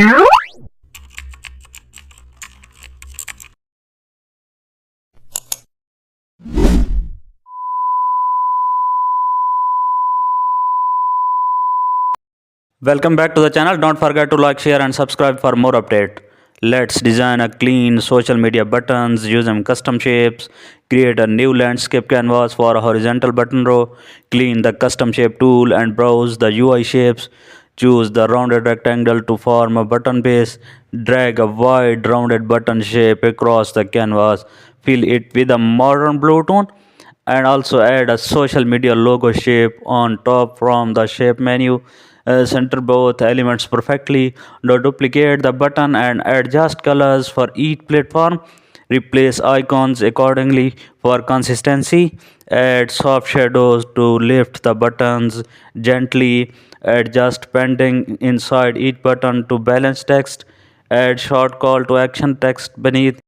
Welcome back to the channel. Don't forget to like, share and subscribe for more update. Let's design a clean social media buttons using custom shapes. Create a new landscape canvas for a horizontal button row. Clean the custom shape tool and browse the UI shapes. Choose the rounded rectangle to form a button base. Drag a wide rounded button shape across the canvas. Fill it with a modern blue tone and also add a social media logo shape on top from the shape menu. Center both elements perfectly. Now duplicate the button and adjust colors for each platform. Replace icons accordingly for consistency. Add soft shadows to lift the buttons gently. Adjust padding inside each button to balance text. Add short call to action text beneath.